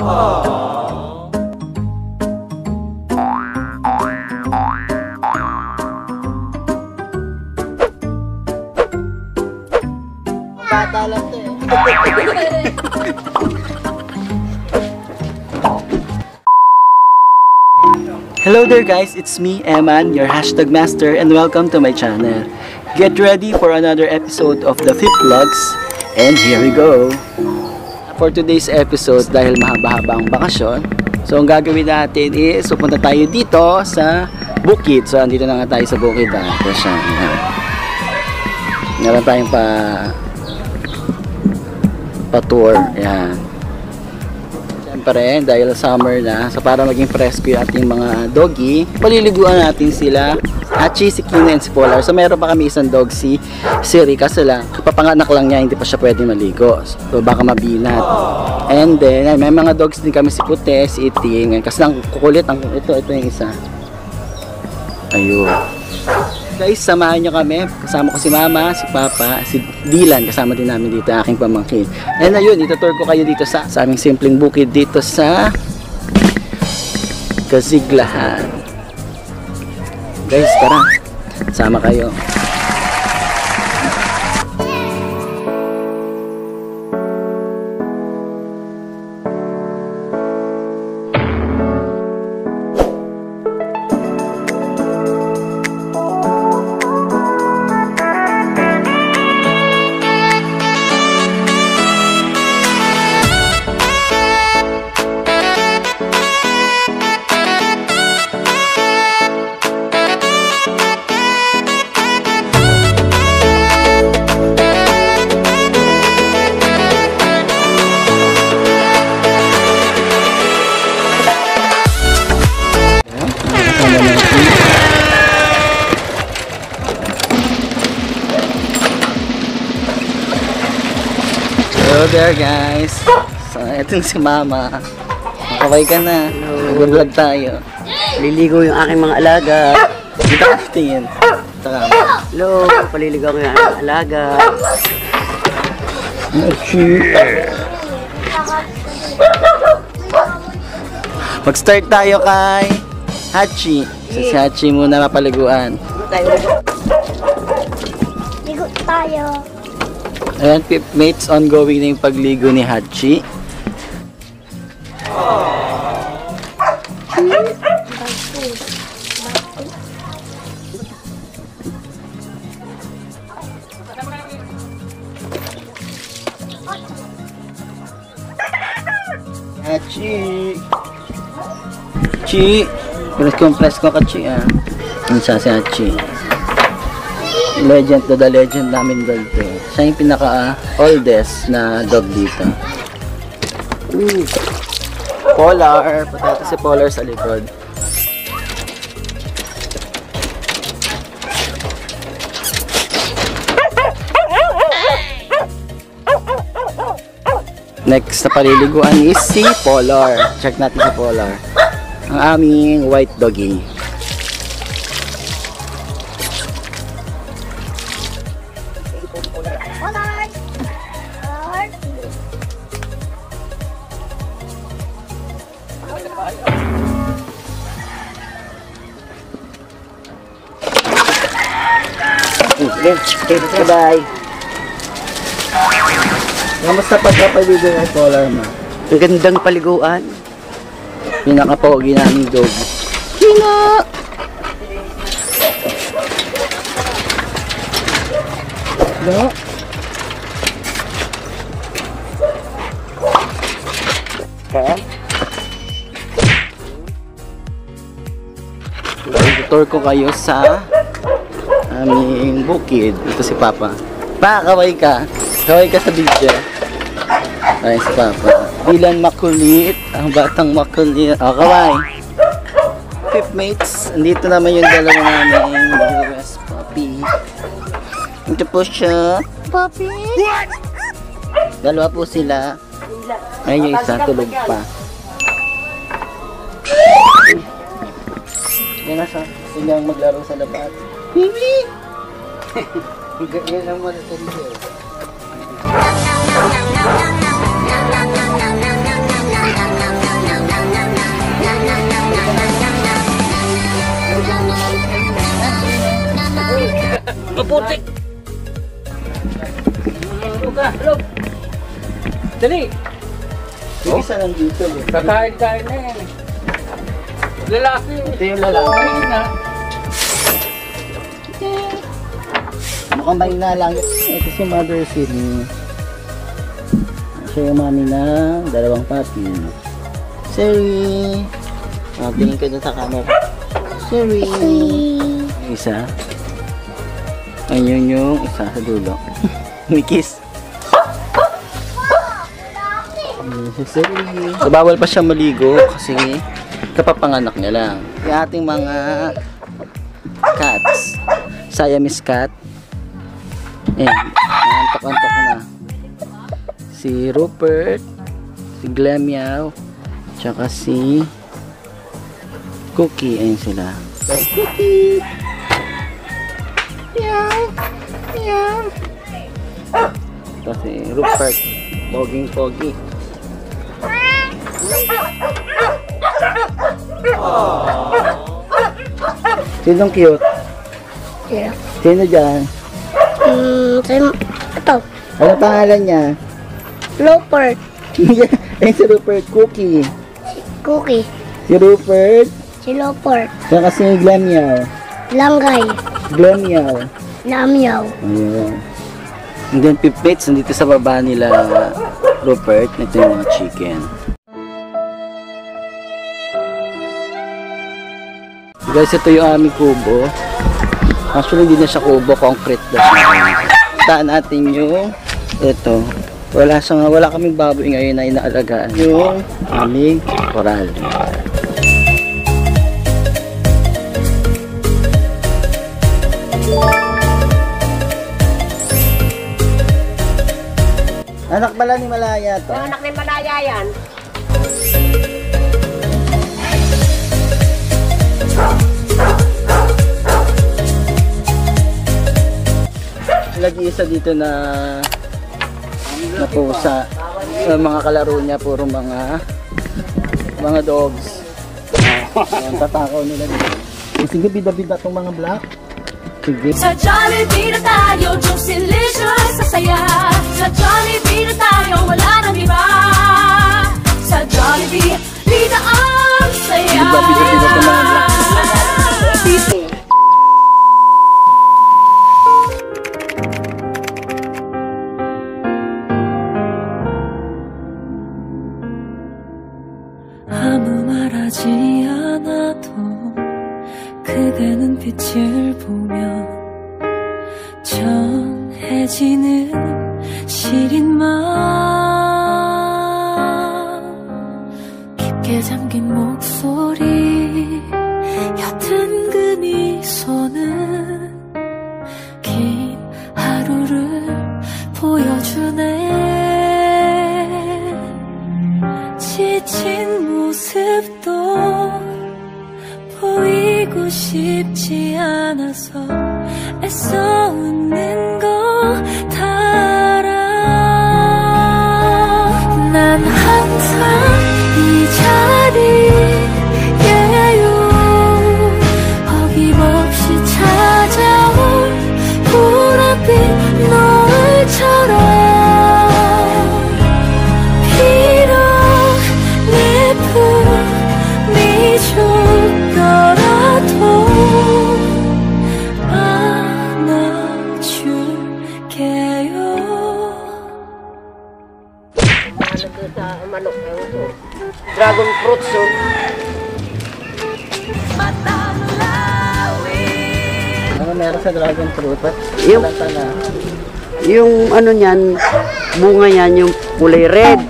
Bata lang to eh. Hello there guys, it's me, Eman, your hashtag master, and welcome to my channel. Get ready for another episode of the Fit Vlogs, and here we go. For today's episode, dahil mahaba-haba ang bakasyon, so ang gagawin natin is pupunta tayo dito sa bukid. So andito na nga tayo sa bukid. Ito siya. Meron tayong pa-tour. Ayan. Siyempre, dahil summer na, so para maging fresco yung ating mga doggy, paliliguan natin sila. Hachi, si Kina, and si Polar. So meron pa kami isang dog, si Siri, kasi lang, kapapanganak lang niya, hindi pa siya pwede maligo. So baka mabinat. And then, may mga dogs din kami, si Pute, si Iting. Kasi lang kukulit, ito yung isa. Ayun. Guys, samahan nyo kami. Kasama ko si Mama, si Papa, si Dylan. Kasama din namin dito, aking pamangkin. And ayun, itutour ko kayo dito sa aming simpleng bukid dito sa Kasiglahan. Guys, tara. Sama kayo. Hello there guys. So etong si Mama. Makaway ka na. Nag-vlog tayo. Liligo yung aking mga alaga. Dito ka tingin. Hello, paliligo ko yung aking alaga. Mag-start tayo kay Hachi. So, si Hachi muna mapaliguan. Ligo tayo. Ayan, mates, ongoing na yung pagligo ni Hachi. Hachi! Hachi! Compress ko Hachi ah. Yung siya si Hachi. Legend to the legend namin dog to. Siya yung pinaka oldest na dog dito. Polar. Patata si Polar sa likod. Next na paliliguan is si Polar. Check natin si Polar. Ang aming white doggy. Bye. Kamusta pagkapaligo ng Polar mo? Ang gandang paliguan. Pinaka-pogi naming dog. Kina! No? Okay. Tour ko kayo sa aming bukid. Ito si Papa. Pa, kaway ka. Kaway ka sa video. Ay, si Papa. Dylan makulit. Ang batang makulit. O, kaway. Fifth mates. Andito naman yung dalawa namin. US puppy. Ito po siya. Puppy. Dalawa po sila. Ayun yung isa. Tulog pa. Yan na siya. Silang maglaro sa labas. Bibi! Yan ang malatindi. ka, halog. Dali. Yung isa nandito. Kakain-kain na yan. Lalaki. Ito yung lalaki. Ayun na. Mukhang mahina lang. Ito si Mother Sydney. Siya yung mami ng dalawang papi. Siri. Tingin ka dun sa camera. Siri. Yung isa. Ayun yung isa sa dulo. May kiss. Si Siri. So, bawal pa siya maligo kasi kapapanganak niya lang. Yung ating mga cats. Siamese cat. Ayan. Antok-antok na. Si Rupert. Si Glamiao. Tsaka si Cookie. Ayun sila. Cookie! Meow! Meow! Ito si Rupert. Poging-pogi. Sinong cute? Yeah. Sino dyan? Ito. Ano pangalan niya? Lopert. Ayun si Rupert. Cookie. Cookie. Si Rupert. Si Lopert. Saka si Glamiao. Langgay. Glamiao. Lamyaw. Ayan. And then pipits, nandito sa baba nila Rupert. Ito yung mga chicken. Guys, ito yung aming kubo. Actually, hindi na siya kubo. Concrete na siya. Taan natin yung ito. Wala kaming baboy ngayon na inaalagaan. Yung aming coral. Anak pala ni Malaya to. Anak ni Malaya yan. Lagi isa dito na pusa. Mga kalaro niya puro mga dogs. Ayan, tatakaw nila dito. Sige, bida-bida tong mga black. Sige. Sa Jollibee na tayo, Juicelicious sa saya. Sa Jollibee na tayo, wala nang iba. Sa Jollibee, bida ang saya. Bida-bida tong mga black. 아무 말하지 않아도 그대 눈빛을 보며 전해지는 시린 맘 깊게 잠긴 목소리 옅은 그 미소는 긴 하루를 보여주네 지친 모습도 보이고 싶지 않아서 애써 웃는 거 다 알아 난 항상 이 자리에요 어김없이 찾아온 보랏빛 노을처럼 Manok dragon fruits so. Ano meron sa dragon fruit? Yung- Lata na. Yung ano niyan, bunga niyan yung kulay red.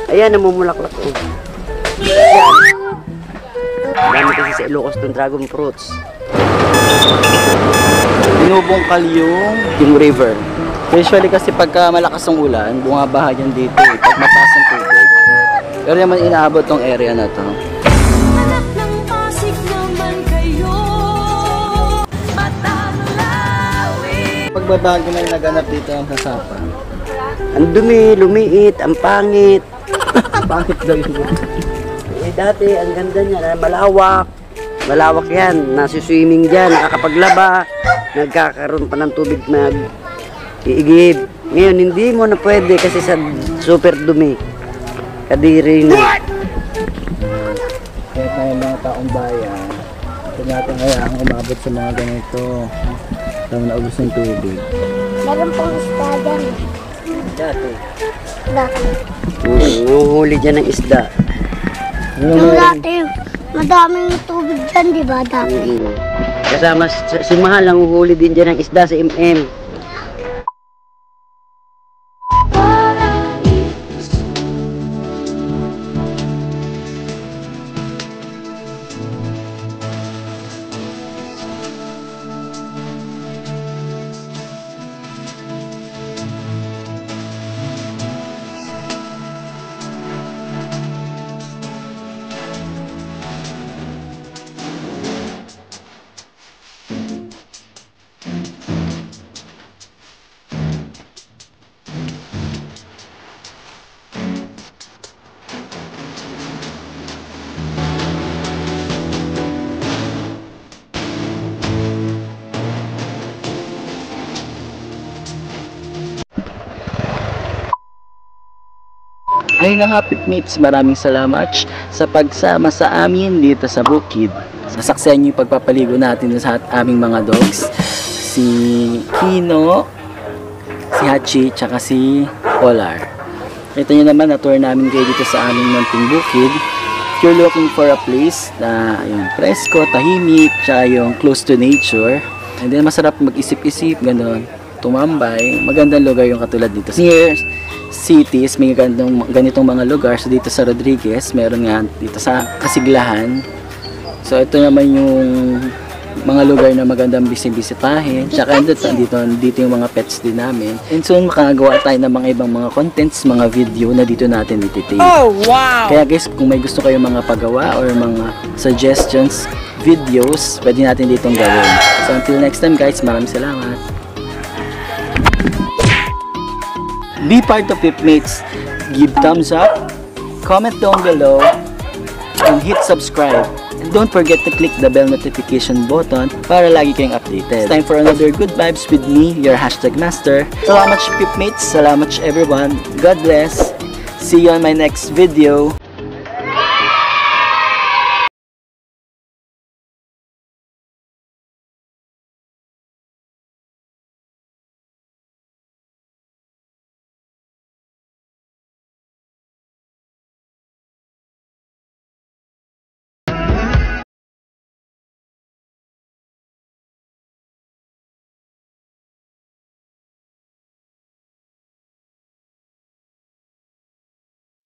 Ayan, namumulaklak ko. Yan. Dami kasi sa Ilocos ng dragon fruits. Binubungkal yung river. Usually kasi pagka malakas ang ulan, bumabaha yan dito eh, pag mataas ang tubig. Pero naman inaabot tong area na to. Anak ng Pasig naman kayo Matanlawi Pagbabago na yung naganap dito ang sasapan. Ang dumi, lumiit, ang pangit. Bakit daw yun? Eh dati, ang ganda niya, malawak. Malawak yan, nasi-swimming dyan, nakakapaglaba, nagkakaroon pa ng tubig mag iigib. Ngayon, hindi mo na pwede kasi sa super dumi. Kadiri na. Kaya tayo mga taong bayan, ito natin kaya ang umabot sa mga ganito. Tama na ubos ng tubig. Meron pong isda dyan. Dati. Dati. Huhuli dyan ng isda. Yung dati, madaming tubig dyan, di ba? Dati. Kasama si Mahal ang huhuli din dyan ng isda sa MM. Ayun nga Pipmates, maraming salamat sa pagsama sa amin dito sa bukid. Sasaksihan niyo yung pagpapaligo natin sa aming mga dogs. Si Kino, si Hachi, tsaka si Polar. Ito nyo naman, na-tour namin kayo dito sa aming munting bukid. If you're looking for a place na yung presko, tahimik, tsaka yung close to nature, and then masarap mag-isip-isip, gano'n, tumambay, magandang lugar yung katulad dito. Near cities, may ganitong mga lugar. So dito sa Rodriguez, meron nga dito sa Kasiglahan. So ito naman yung mga lugar na magandang bisitahin. Tsaka dito yung mga pets din namin. And soon makagawa tayo ng mga ibang mga contents, mga video na dito natin ititake. Oh, wow! Kaya guys, kung may gusto kayong mga pagawa or mga suggestions, videos, pwede natin ditong gawin. So until next time guys, maraming salamat. Be part of Pipmates. Give thumbs up, comment down below, and hit subscribe. And don't forget to click the bell notification button para lagi kayong updated. It's time for another good vibes with me, your #master. Salamat Pipmates, salamat everyone. God bless. See you on my next video.